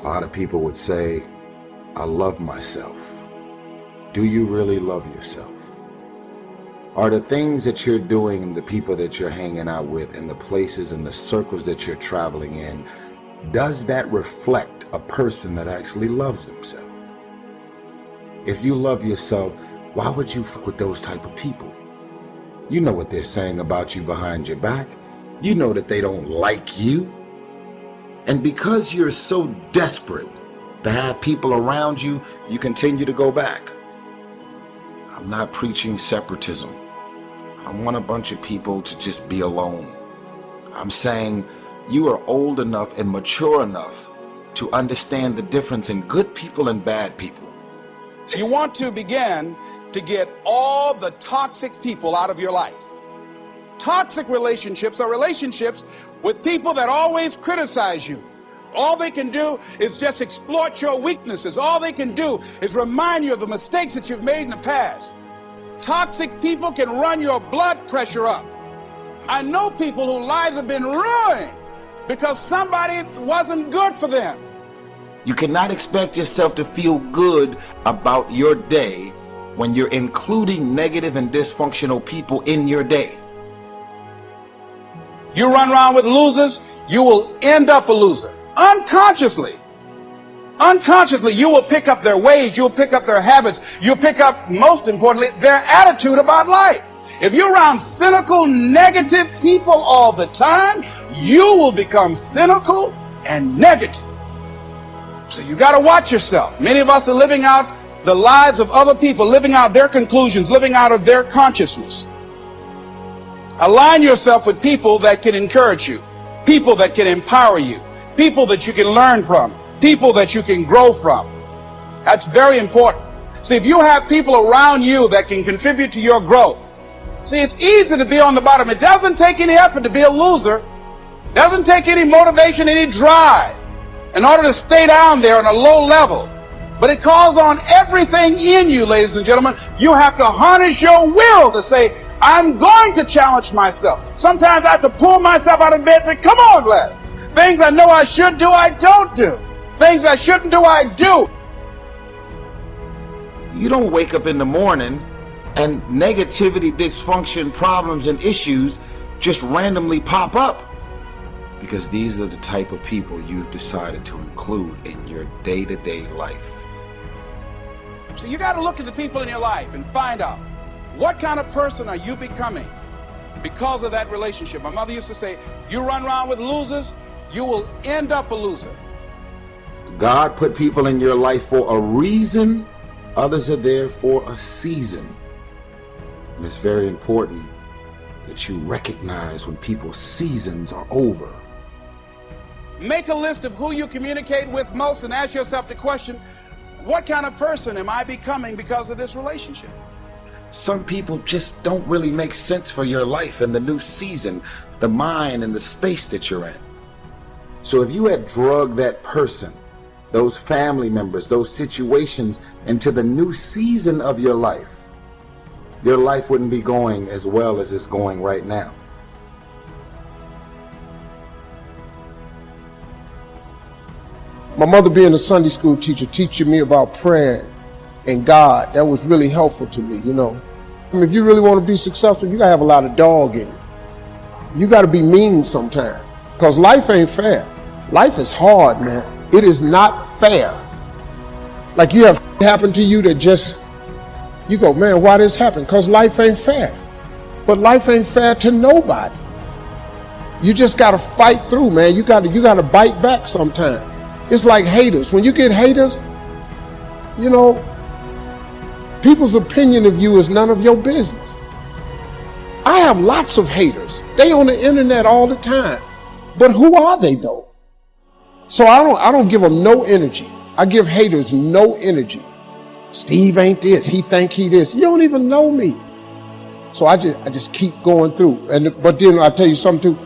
A lot of people would say, I love myself. Do you really love yourself? Are the things that you're doing and the people that you're hanging out with and the places and the circles that you're traveling in, does that reflect a person that actually loves themselves? If you love yourself, why would you fuck with those type of people? You know what they're saying about you behind your back. You know that they don't like you. And because you're so desperate to have people around you, you continue to go back. I'm not preaching separatism. I want a bunch of people to just be alone. I'm saying you are old enough and mature enough to understand the difference in good people and bad people. You want to begin to get all the toxic people out of your life. Toxic relationships are relationships with people that always criticize you. All they can do is just exploit your weaknesses. All they can do is remind you of the mistakes that you've made in the past. Toxic people can run your blood pressure up. I know people whose lives have been ruined because somebody wasn't good for them. You cannot expect yourself to feel good about your day when you're including negative and dysfunctional people in your day. You run around with losers, you will end up a loser. Unconsciously, you will pick up their ways, you'll pick up their habits, you'll pick up, most importantly, their attitude about life. If you're around cynical, negative people all the time, you will become cynical and negative. So you got to watch yourself. Many of us are living out the lives of other people, living out their conclusions, living out of their consciousness. Align yourself with people that can encourage you, people that can empower you, people that you can learn from, people that you can grow from. That's very important. See, if you have people around you that can contribute to your growth, see, it's easy to be on the bottom. It doesn't take any effort to be a loser. It doesn't take any motivation, any drive in order to stay down there on a low level. But it calls on everything in you, ladies and gentlemen. You have to harness your will to say, I'm going to challenge myself. Sometimes I have to pull myself out of bed and say, come on, Les. Things I know I should do, I don't do. Things I shouldn't do, I do. You don't wake up in the morning and negativity, dysfunction, problems, and issues just randomly pop up. Because these are the type of people you've decided to include in your day-to-day life. So you got to look at the people in your life and find out, what kind of person are you becoming because of that relationship? My mother used to say, you run around with losers, you will end up a loser. God put people in your life for a reason. Others are there for a season. And it's very important that you recognize when people's seasons are over. Make a list of who you communicate with most and ask yourself the question, what kind of person am I becoming because of this relationship? Some people just don't really make sense for your life and the new season, the mind and the space that you're in. So if you had drugged that person, those family members, those situations into the new season of your life wouldn't be going as well as it's going right now. My mother being a Sunday school teacher, teaching me about prayer and God, that was really helpful to me, you know. I mean, if you really want to be successful, you gotta have a lot of dog in you. You gotta be mean sometimes, because life ain't fair. Life is hard, man. It is not fair. Like you have happened to you that just, you go, man, why this happened? Because life ain't fair. But life ain't fair to nobody. You just gotta fight through, man. You gotta bite back sometimes. It's like haters. When you get haters, you know, people's opinion of you is none of your business. I have lots of haters. They on the internet all the time. But who are they though? So I don't give them no energy. I give haters no energy. Steve ain't this. He think he this. You don't even know me. So I just keep going through. But then I tell you something too.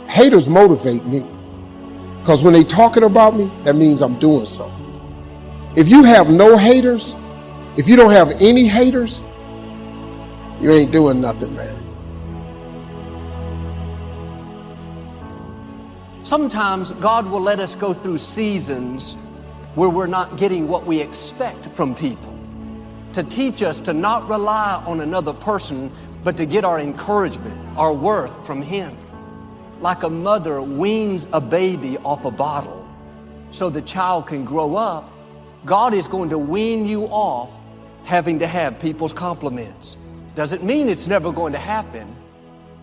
Haters motivate me. Because when they talking about me, that means I'm doing something. If you have no haters, if you don't have any haters, you ain't doing nothing, man. Sometimes God will let us go through seasons where we're not getting what we expect from people, to teach us to not rely on another person, but to get our encouragement, our worth from Him. Like a mother weans a baby off a bottle so the child can grow up, God is going to wean you off having to have people's compliments. Doesn't mean it's never going to happen.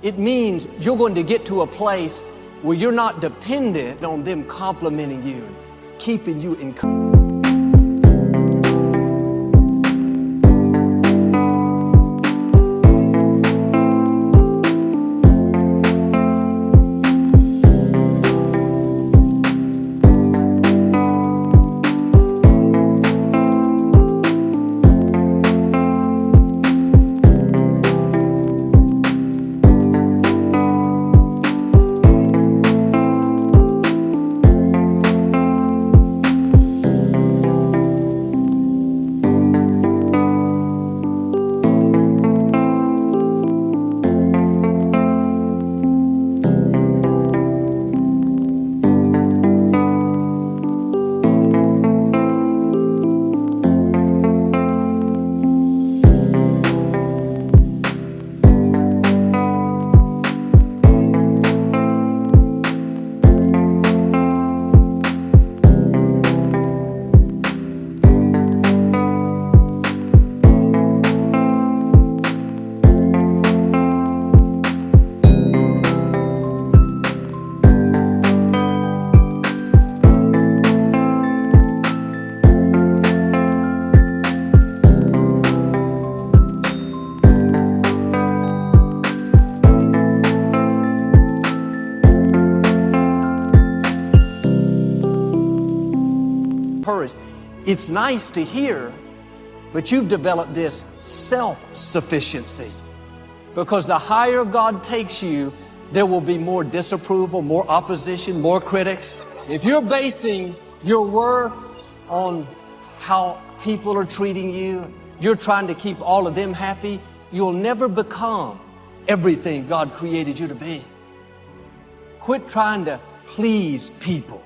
It means you're going to get to a place where you're not dependent on them complimenting you, keeping you in. It's nice to hear, but you've developed this self-sufficiency. Because the higher God takes you, there will be more disapproval, more opposition, more critics. If you're basing your worth on how people are treating you, you're trying to keep all of them happy, you'll never become everything God created you to be. Quit trying to please people.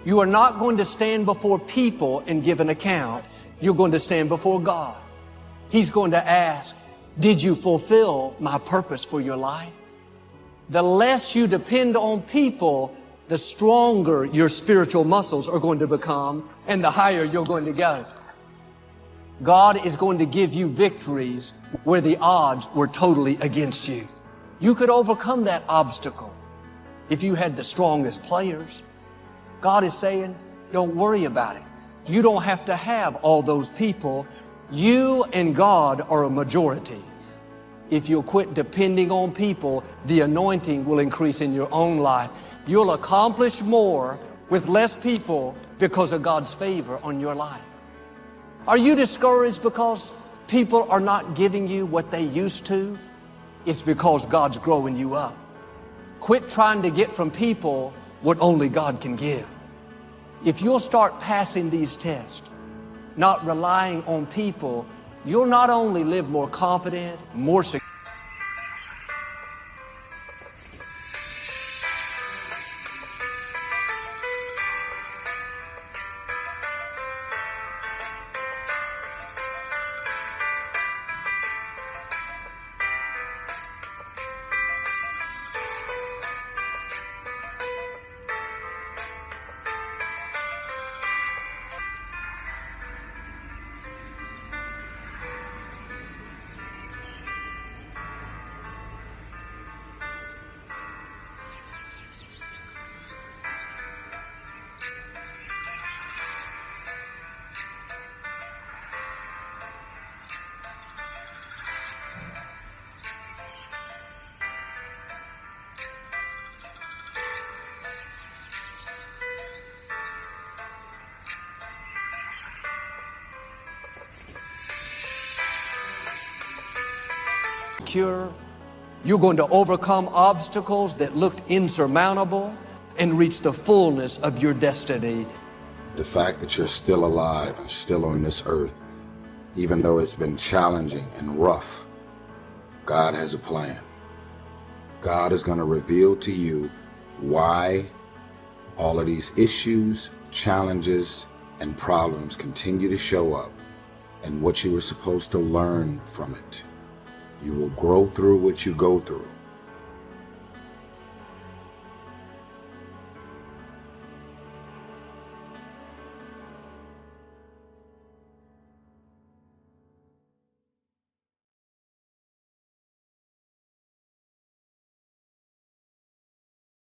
You are not going to stand before people and give an account. You're going to stand before God. He's going to ask, did you fulfill my purpose for your life? The less you depend on people, the stronger your spiritual muscles are going to become and the higher you're going to go. God is going to give you victories where the odds were totally against you. You could overcome that obstacle if you had the strongest players. God is saying, don't worry about it. You don't have to have all those people. You and God are a majority. If you'll quit depending on people, the anointing will increase in your own life. You'll accomplish more with less people because of God's favor on your life. Are you discouraged because people are not giving you what they used to? It's because God's growing you up. Quit trying to get from people what only God can give. If you'll start passing these tests, not relying on people, you'll not only live more confident, more secure. You're going to overcome obstacles that looked insurmountable and reach the fullness of your destiny. The fact that you're still alive and still on this earth, even though it's been challenging and rough, God has a plan. God is going to reveal to you why all of these issues, challenges, and problems continue to show up and what you were supposed to learn from it. You will grow through what you go through.